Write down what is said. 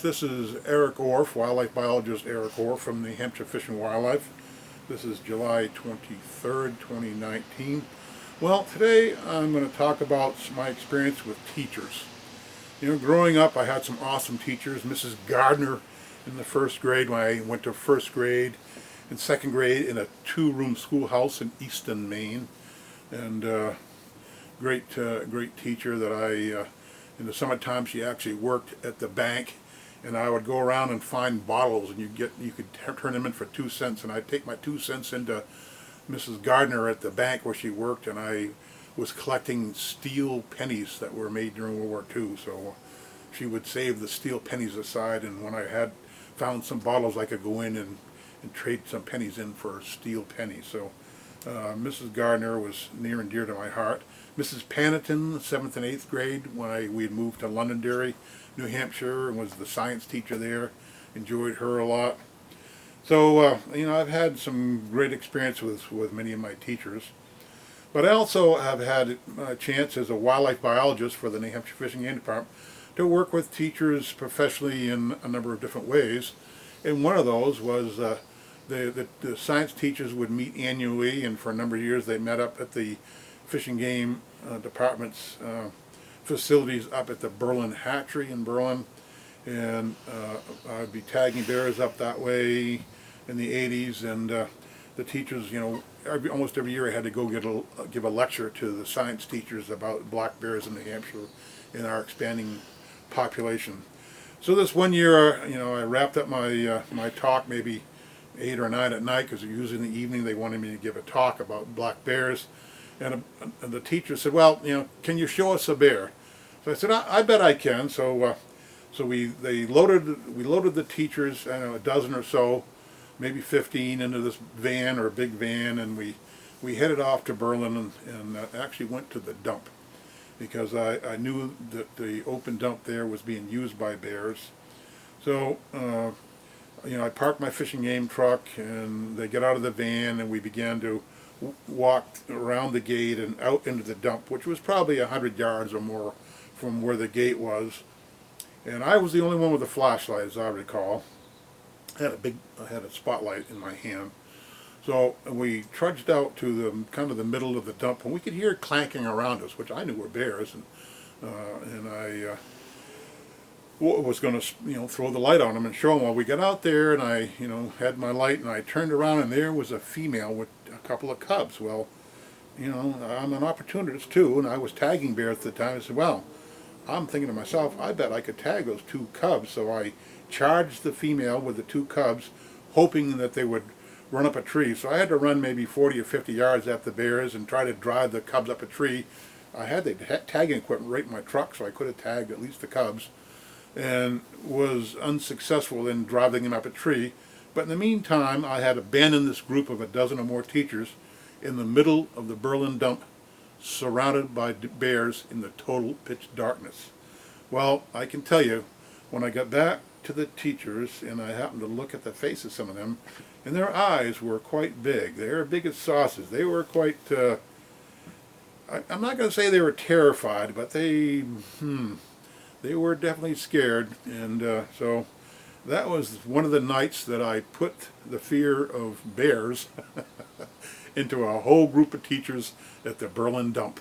This is Eric Orff, wildlife biologist Eric Orff from the Hampshire Fish and Wildlife. This is July 23rd, 2019. Well, today I'm going to talk about my experience with teachers. You know, growing up I had some awesome teachers. Mrs. Gardner in the first grade when I went to first grade, and second grade in a two-room schoolhouse in Easton, Maine. And great teacher that in the summertime she actually worked at the bank, and I would go around and find bottles, and you could turn them in for 2 cents, and I'd take my 2 cents into Mrs. Gardner at the bank where she worked, and I was collecting steel pennies that were made during World War II. So she would save the steel pennies aside, and when I had found some bottles I could go in and trade some pennies in for steel pennies. So Mrs. Gardner was near and dear to my heart. Mrs. Paniton, 7th and 8th grade, when we had moved to Londonderry, New Hampshire, and was the science teacher there. Enjoyed her a lot. So, you know, I've had some great experience with many of my teachers. But I also have had a chance as a wildlife biologist for the New Hampshire Fish and Game Department to work with teachers professionally in a number of different ways. And one of those was the science teachers would meet annually, and for a number of years they met up at the Fish and Game Department's facilities up at the Berlin Hatchery in Berlin. And I'd be tagging bears up that way in the 80s, and the teachers, you know, almost every year I had to go give a lecture to the science teachers about black bears in New Hampshire and our expanding population. So this one year, you know, I wrapped up my talk maybe 8 or 9 at night, because usually in the evening they wanted me to give a talk about black bears. And the teacher said, well, you know, can you show us a bear? So I said, I bet I can. So we loaded the teachers, I don't know, a dozen or so, maybe 15, into this van, or a big van, and we headed off to Berlin and actually went to the dump, because I knew that the open dump there was being used by bears. So you know, I parked my fishing game truck, and they get out of the van, and we began to walk around the gate and out into the dump, which was probably 100 yards or more from where the gate was. And I was the only one with a flashlight, as I recall. I had a spotlight in my hand. So we trudged out to the kind of the middle of the dump, and we could hear clanking around us, which I knew were bears, and I was going to, you know, throw the light on them and show them. Well, we got out there, and I, you know, had my light, and I turned around, and there was a female with a couple of cubs. Well, you know, I'm an opportunist too, and I was tagging bears at the time. I said, well, I'm thinking to myself, I bet I could tag those 2 cubs. So I charged the female with the 2 cubs, hoping that they would run up a tree. So I had to run maybe 40 or 50 yards at the bears and try to drive the cubs up a tree. I had the tagging equipment right in my truck, so I could have tagged at least the cubs, and was unsuccessful in driving them up a tree. But in the meantime, I had abandoned this group of a dozen or more teachers in the middle of the Berlin dump, surrounded by bears in the total pitch darkness. Well, I can tell you, when I got back to the teachers and I happened to look at the faces of some of them, and their eyes were quite big. They were big as saucers. They were quite, I'm not going to say they were terrified, but they were definitely scared. And so that was one of the nights that I put the fear of bears into a whole group of teachers at the Berlin dump.